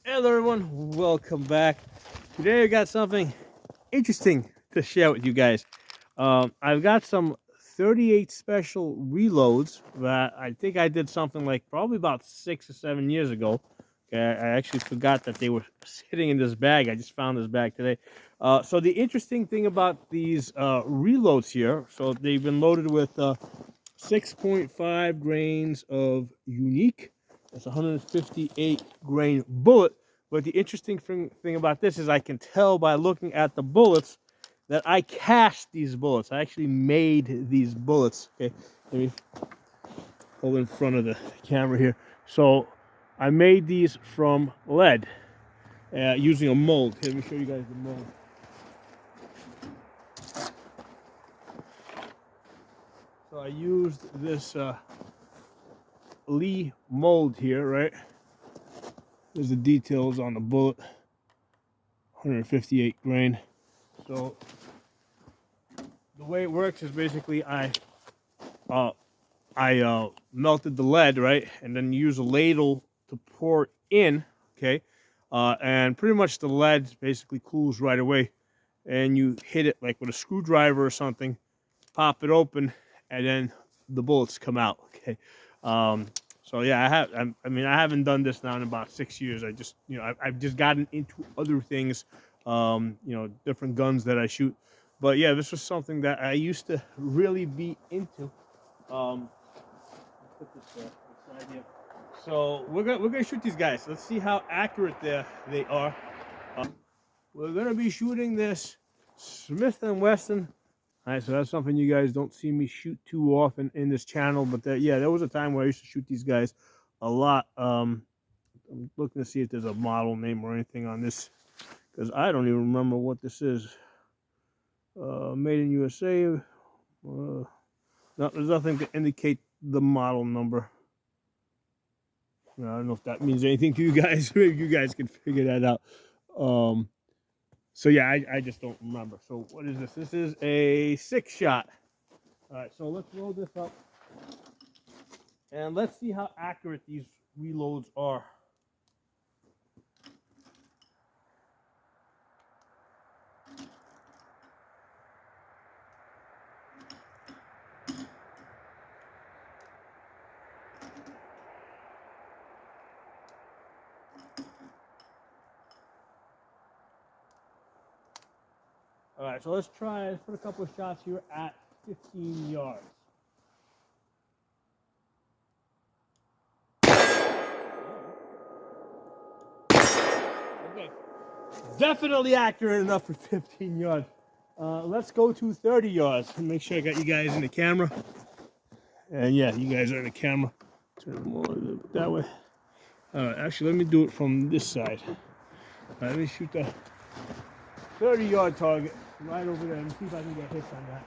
Hello everyone, welcome back. Today I got something interesting to share with you guys. I've got some 38 special reloads that I think I did something like probably about 6 or 7 years ago. Okay, I actually forgot that they were sitting in this bag. I just found this bag today. So the interesting thing about these reloads here, so they've been loaded with 6.5 grains of unique. That's 158 grain bullet. But the interesting thing about this is I can tell by looking at the bullets that I cast these bullets. I actually made these bullets. Okay, let me hold in front of the camera here. So I made these from lead using a mold. Okay, let me show you guys the mold. So I used this Lee mold here, right? There's the details on the bullet. 158 grain. So the way it works is basically I melted the lead, right, and then use a ladle to pour in, okay, and pretty much the lead basically cools right away, and you hit it like with a screwdriver or something, pop it open, and then the bullets come out. Okay, so yeah, I haven't done this now in about 6 years. I just, I've just gotten into other things, different guns that I shoot. But yeah, this was something that I used to really be into. Put this aside here. So we're gonna shoot these guys. Let's see how accurate they are. We're gonna be shooting this Smith & Wesson. All right, so that's something you guys don't see me shoot too often in this channel, but there was a time where I used to shoot these guys a lot. I'm looking to see if there's a model name or anything on this, because I don't even remember what this is. Made in USA. No, there's nothing to indicate the model number. I don't know if that means anything to you guys. Maybe you guys can figure that out. So yeah, I just don't remember. So what is this? This is a 6-shot. All right, so let's roll this up, and let's see how accurate these reloads are. All right, so let's put a couple of shots here at 15 yards. Okay, definitely accurate enough for 15 yards. Let's go to 30 yards and make sure I got you guys in the camera. And yeah, you guys are in the camera. Turn them more a little bit that way. All right, actually, let me do it from this side. All right, let me shoot the 30-yard target right over there and see if I can get hits on that.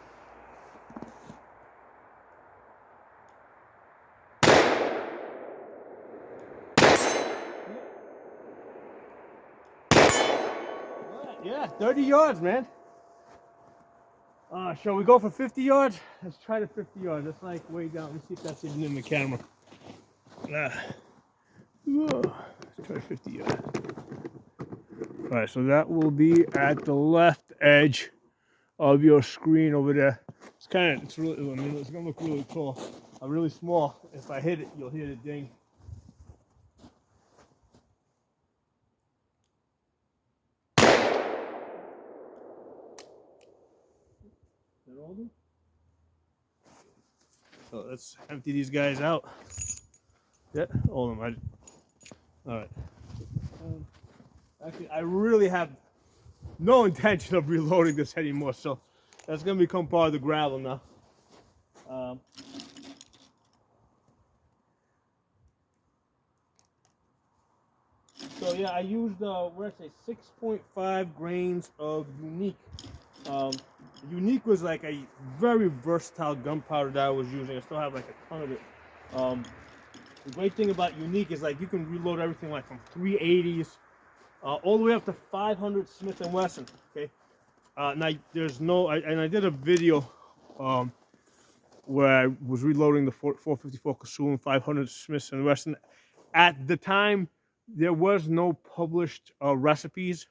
Yeah, 30 yards, man. Shall we go for 50 yards? Let's try the 50 yards. That's like way down. Let's see if that's even in the camera. Let's try 50 yards. All right, so that will be at the left edge of your screen over there. It's really, it's gonna look really cool. Really small. If I hit it, you'll hear the ding. So let's empty these guys out. Yeah, hold them. All right. Actually, I really have no intention of reloading this anymore, so that's gonna become part of the gravel now. So yeah, I used where I say 6.5 grains of unique. Unique was like a very versatile gunpowder that I was using. I still have like a ton of it. The great thing about unique is like you can reload everything like from 380s all the way up to 500 Smith & Wesson. Okay. Now there's no, and I did a video where I was reloading the 454 Casull and 500 Smith & Wesson. At the time, there was no published recipes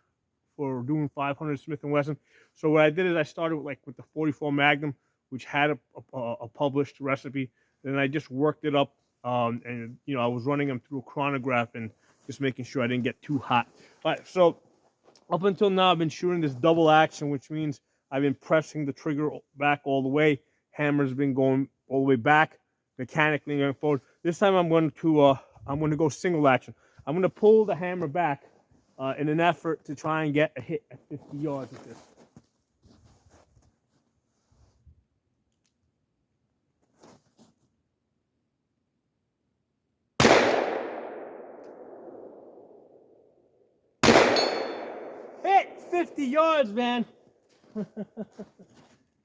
for doing 500 Smith & Wesson. So what I did is I started with the 44 Magnum, which had a published recipe. Then I just worked it up, and I was running them through a chronograph and just making sure I didn't get too hot. All right, so up until now, I've been shooting this double action, which means I've been pressing the trigger back all the way. Hammer's been going all the way back, mechanically going forward. This time I'm going to go single action. I'm going to pull the hammer back in an effort to try and get a hit at 50 yards with this. Hit 50 yards, man.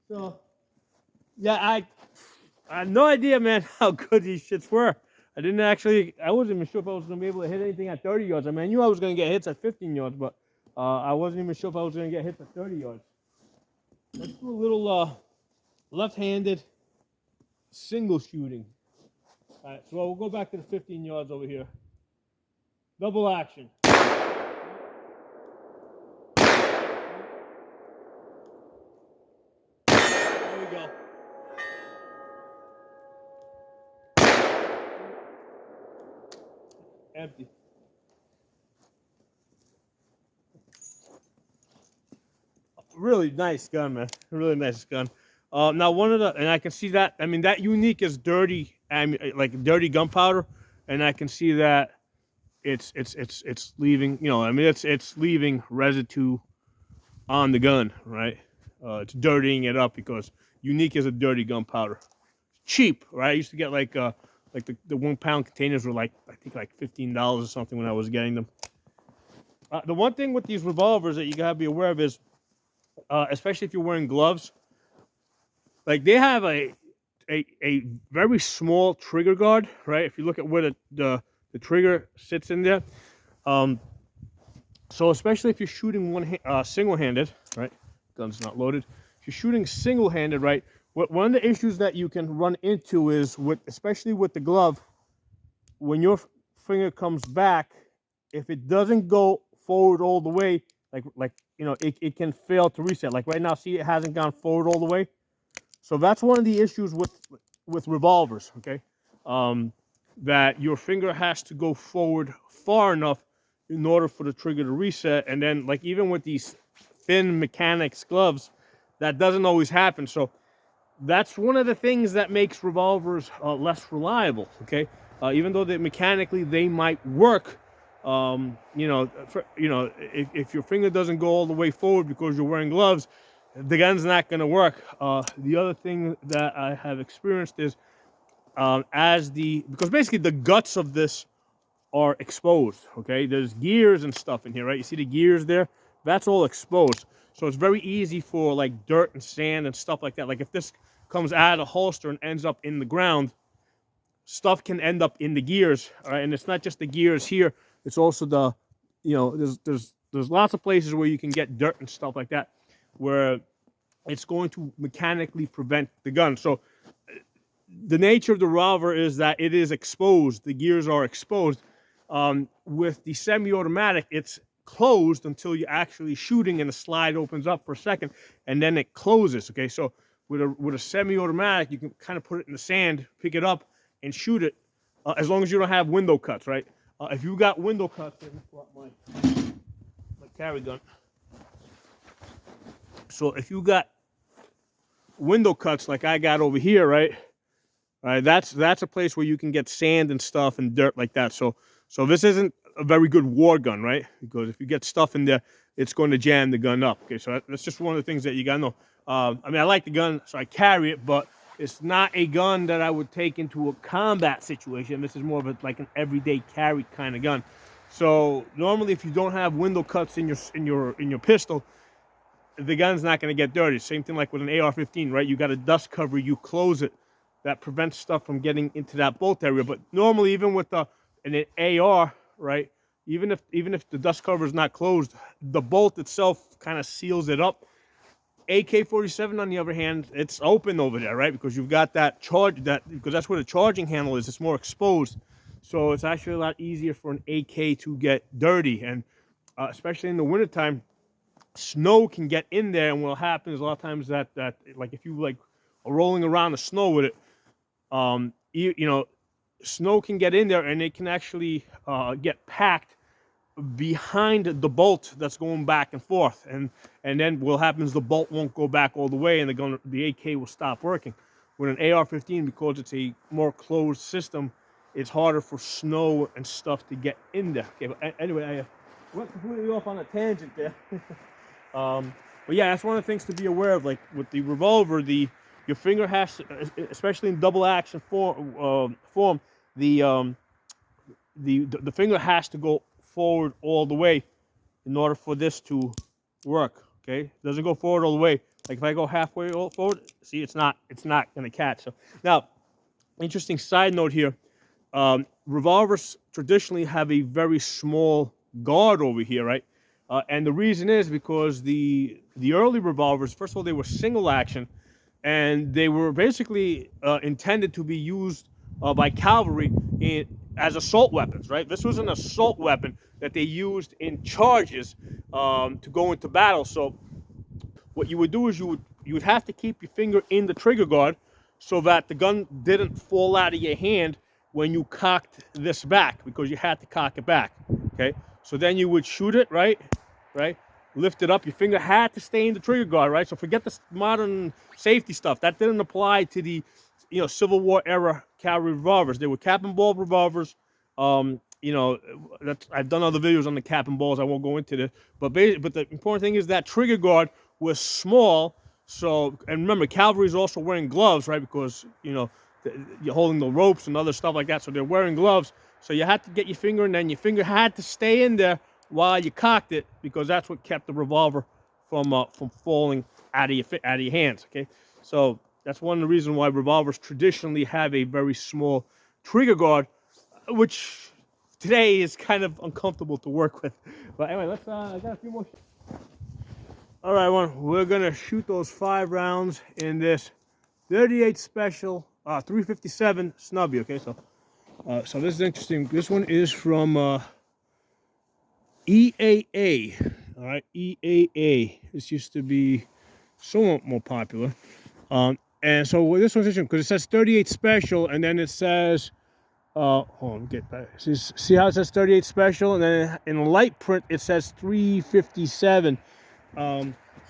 So, yeah, I had no idea, man, how good these shits were. I wasn't even sure if I was going to be able to hit anything at 30 yards. I mean, I knew I was going to get hits at 15 yards, but I wasn't even sure if I was going to get hits at 30 yards. Let's do a little left-handed single shooting. All right, so we'll go back to the 15 yards over here. Double action. There we go. Empty. Really nice gun, man. Really nice gun. Now and I can see that. I mean, that unique is dirty, like dirty gunpowder, and I can see that it's leaving. It's leaving residue on the gun, right? It's dirtying it up because unique is a dirty gunpowder. Cheap, right? I used to get like the 1 pound containers were I think like $15 or something when I was getting them. The one thing with these revolvers that you gotta be aware of is, especially if you're wearing gloves, like they have a very small trigger guard, right? If you look at where the trigger sits in there, so especially if you're shooting single-handed, right? Gun's not loaded. If you're shooting single-handed, right? One of the issues that you can run into is especially with the glove, when your finger comes back, if it doesn't go forward all the way, it can fail to reset. Like right now, see, it hasn't gone forward all the way. So that's one of the issues with revolvers, okay? That your finger has to go forward far enough in order for the trigger to reset. And then, like, even with these thin mechanics gloves, that doesn't always happen. So that's one of the things that makes revolvers less reliable, okay? Even though mechanically they might work, if your finger doesn't go all the way forward because you're wearing gloves, the gun's not going to work. The other thing that I have experienced is because basically the guts of this are exposed, okay? There's gears and stuff in here, right? You see the gears there? That's all exposed. So it's very easy for like dirt and sand and stuff like that. Like if this comes out of the holster and ends up in the ground, stuff can end up in the gears, all right? And it's not just the gears here. It's also there's lots of places where you can get dirt and stuff like that, where it's going to mechanically prevent the gun. So the nature of the revolver is that it is exposed. The gears are exposed. With the semi-automatic, it's closed until you're actually shooting and the slide opens up for a second and then it closes, okay? So with a semi-automatic, you can kind of put it in the sand, pick it up, and shoot it as long as you don't have window cuts, right? If you got window cuts, let me pull out my carry gun. So if you got window cuts like I got over here, right? That's a place where you can get sand and stuff and dirt like that. So this isn't a very good war gun, right? Because if you get stuff in there, it's going to jam the gun up. Okay, so that's just one of the things that you gotta know. I mean, I like the gun, so I carry it, but it's not a gun that I would take into a combat situation. This is more of like an everyday carry kind of gun. So normally, if you don't have window cuts in your pistol, the gun's not going to get dirty. Same thing like with an AR-15, right? You got a dust cover, you close it, that prevents stuff from getting into that bolt area. But normally, even with an AR, right? Even if the dust cover is not closed, the bolt itself kind of seals it up. AK-47, on the other hand, it's open over there, right? Because you've got that because that's where the charging handle is. It's more exposed. So it's actually a lot easier for an AK to get dirty, and especially in the wintertime, snow can get in there, and what happens a lot of times that like if you like are rolling around the snow with it, you know, snow can get in there and it can actually get packed behind the bolt that's going back and forth, and then what happens, the bolt won't go back all the way, and the AK will stop working. With an AR-15, because it's a more closed system, it's harder for snow and stuff to get in there. Okay, but anyway, I went completely off on a tangent there. But yeah, that's one of the things to be aware of. Like with the revolver, your finger has to, especially in double action form, the finger has to go forward all the way in order for this to work. Okay, it doesn't go forward all the way. Like if I go halfway forward, see, it's not going to catch. So now, interesting side note here: revolvers traditionally have a very small guard over here, right? And the reason is because the early revolvers, first of all, they were single action, and they were basically intended to be used by cavalry as assault weapons, right? This was an assault weapon that they used in charges to go into battle. So what you would do is you would have to keep your finger in the trigger guard so that the gun didn't fall out of your hand when you cocked this back, because you had to cock it back. Okay, so then you would shoot it, right, lift it up. Your finger had to stay in the trigger guard, right? So forget this modern safety stuff. That didn't apply to the, you know, Civil War era cavalry revolvers. They were cap and ball revolvers. You know, I've done other videos on the cap and balls. I won't go into this, but the important thing is that trigger guard was small. So, and remember, cavalry is also wearing gloves, right? Because, you know, you're holding the ropes and other stuff like that. So they're wearing gloves. So you had to get your finger, and then your finger had to stay in there while you cocked it, because that's what kept the revolver from falling out of your hands. Okay, so that's one of the reasons why revolvers traditionally have a very small trigger guard, which today is kind of uncomfortable to work with. But anyway, let's I got a few more. All right, we're gonna shoot those 5 rounds in this 38 special 357 snubby. Okay, so this is interesting. This one is from EAA. All right, EAA. This used to be somewhat more popular. And so this one's interesting because it says 38 special, and then it says, hold on, get back. See how it says 38 special, and then in light print it says 357.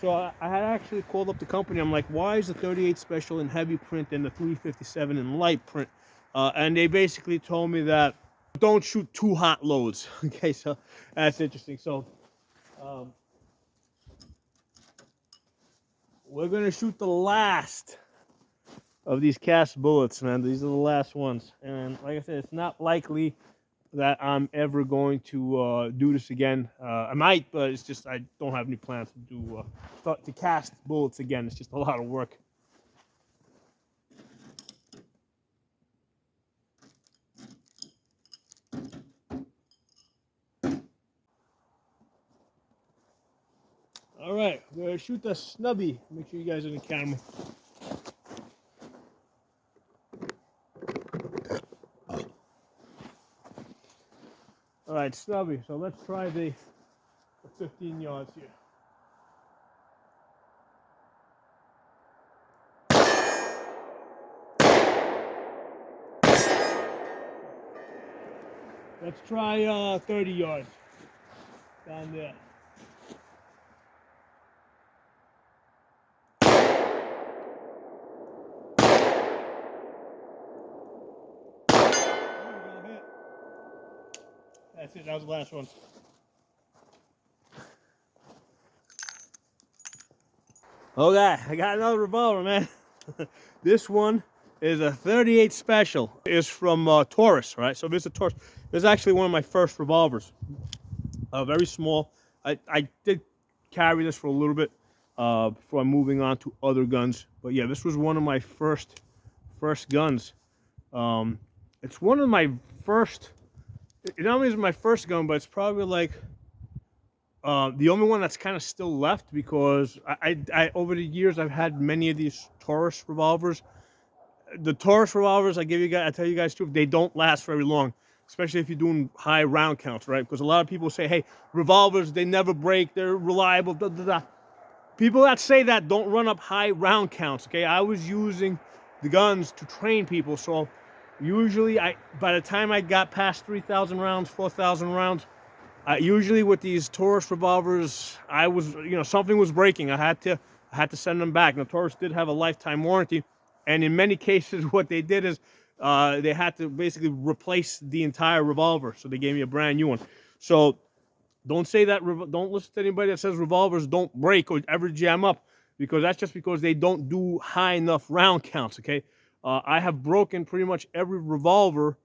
So I had actually called up the company. I'm like, why is the 38 special in heavy print and the 357 in light print? And they basically told me that don't shoot too hot loads. Okay, so that's interesting. So we're gonna shoot the last of these cast bullets, man. These are the last ones, and like I said, it's not likely that I'm ever going to do this again. I might, but it's just I don't have any plans to do start to cast bullets again. It's just a lot of work. All right, we're gonna shoot the snubby. Make sure you guys are in the camera. All right, snubby. So let's try the 15 yards here. Let's try 30 yards down there. That's it. That was the last one. Okay, I got another revolver, man. This one is a 38 special. It's from Taurus, right? So this is a Taurus. This is actually one of my first revolvers. Very small. I did carry this for a little bit before I'm moving on to other guns. But yeah, this was one of my first guns. It's one of my first. It not only is my first gun, but it's probably like the only one that's kind of still left, because I over the years I've had many of these Taurus revolvers. The Taurus revolvers, I tell you guys too, they don't last very long. especially if you're doing high round counts, right? Because a lot of people say, hey, revolvers, they never break, they're reliable, da, da, da. People that say that don't run up high round counts, okay? I was using the guns to train people, so usually by the time I got past 3,000 rounds, 4,000 rounds, usually with these Taurus revolvers, I was, something was breaking. I had to send them back. Now, Taurus did have a lifetime warranty, and in many cases, what they did is they had to basically replace the entire revolver. So they gave me a brand new one. So don't say that. Don't listen to anybody that says revolvers don't break or ever jam up, because that's just because they don't do high enough round counts. Okay, I have broken pretty much every revolver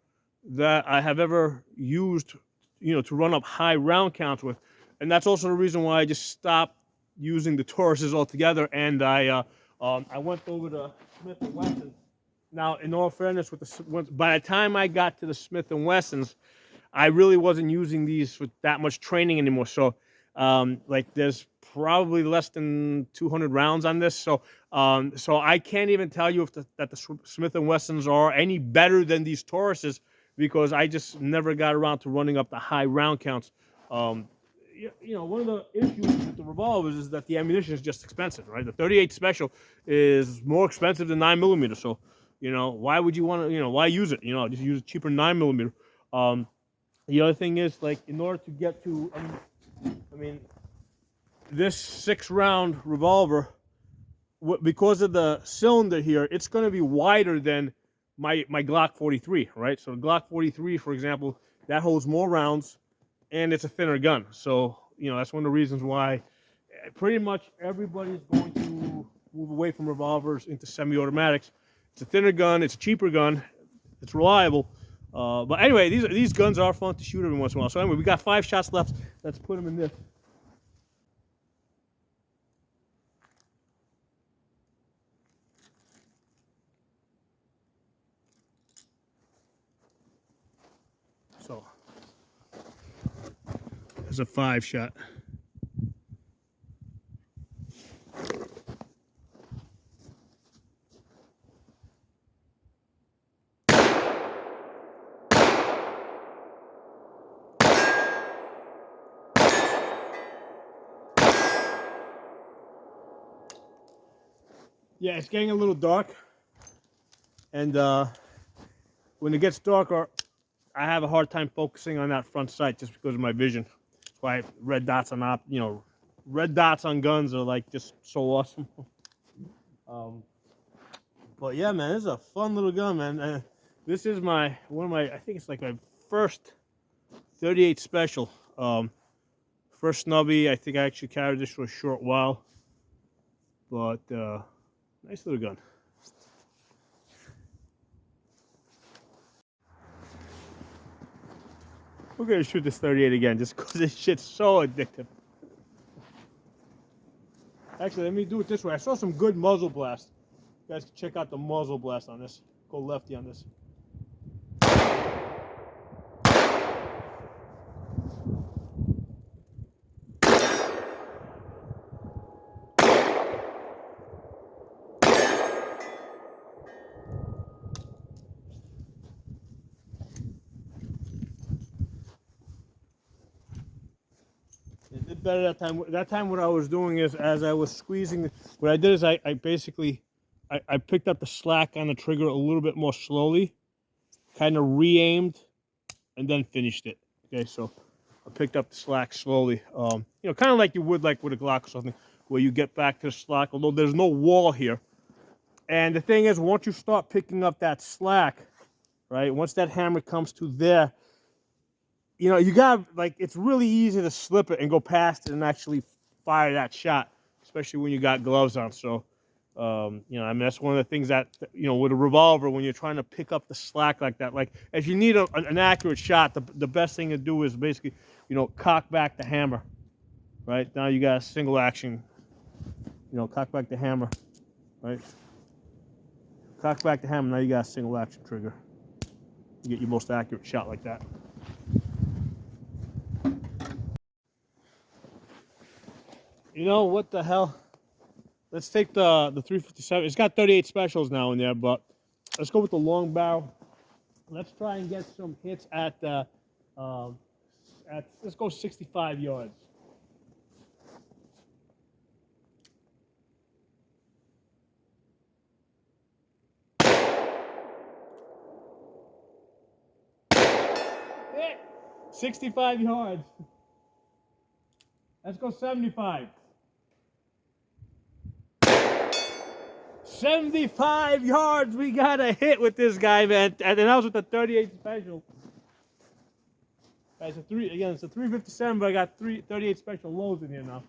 that I have ever used, to run up high round counts with, and that's also the reason why I just stopped using the Tauruses altogether, and I went over to Smith & Wesson. Now, in all fairness, by the time I got to the Smith & Wessons, I really wasn't using these with that much training anymore. So, like, there's probably less than 200 rounds on this. So, so I can't even tell you that the Smith & Wessons are any better than these Tauruses, because I just never got around to running up the high round counts. One of the issues with the revolvers is that the ammunition is just expensive, right? The 38 Special is more expensive than 9mm. So, why would you want to, why use it? Just use a cheaper 9mm. The other thing is, like, in order to get to, this 6-round revolver, because of the cylinder here, it's going to be wider than my Glock 43, right? So the Glock 43, for example, that holds more rounds, and it's a thinner gun. So, that's one of the reasons why pretty much everybody's going to move away from revolvers into semi-automatics. It's a thinner gun, it's a cheaper gun, it's reliable. But anyway, these guns are fun to shoot every once in a while. So anyway, we got 5 shots left. Let's put them in this. So there's a 5 shot. Yeah, it's getting a little dark, and when it gets darker, I have a hard time focusing on that front sight just because of my vision. That's why red dots on guns are like just so awesome. But yeah, man, this is a fun little gun, man. This is I think it's like my first 38 Special. First snubby. I think I actually carried this for a short while, but nice little gun. We're gonna shoot this 38 again, just because this shit's so addictive. Actually, let me do it this way. I saw some good muzzle blast. You guys can check out the muzzle blast on this. Go lefty on this. It did better that time. That time, what I was doing is, as I was squeezing, what I did is I basically picked up the slack on the trigger a little bit more slowly, kind of re-aimed, and then finished it. Okay, so I picked up the slack slowly. Kind of like you would like with a Glock or something, where you get back to the slack, although there's no wall here. And the thing is, once you start picking up that slack, right, once that hammer comes to there, you got, like, it's really easy to slip it and go past it and actually fire that shot, especially when you got gloves on. So, that's one of the things that, with a revolver, when you're trying to pick up the slack like that, like, if you need an accurate shot, the best thing to do is basically, cock back the hammer, right? Now you got a single action, cock back the hammer, right? Cock back the hammer, now you got a single action trigger. You get your most accurate shot like that. What the hell? Let's take the 357. It's got 38 Specials now in there, but let's go with the long barrel Let's try and get some hits at let's go 65 yards. Hit! 65 yards. Let's go 75. 75 yards. We got a hit with this guy, man. And that was with the 38 special. It's a 357, but I got 38 special lows in here now.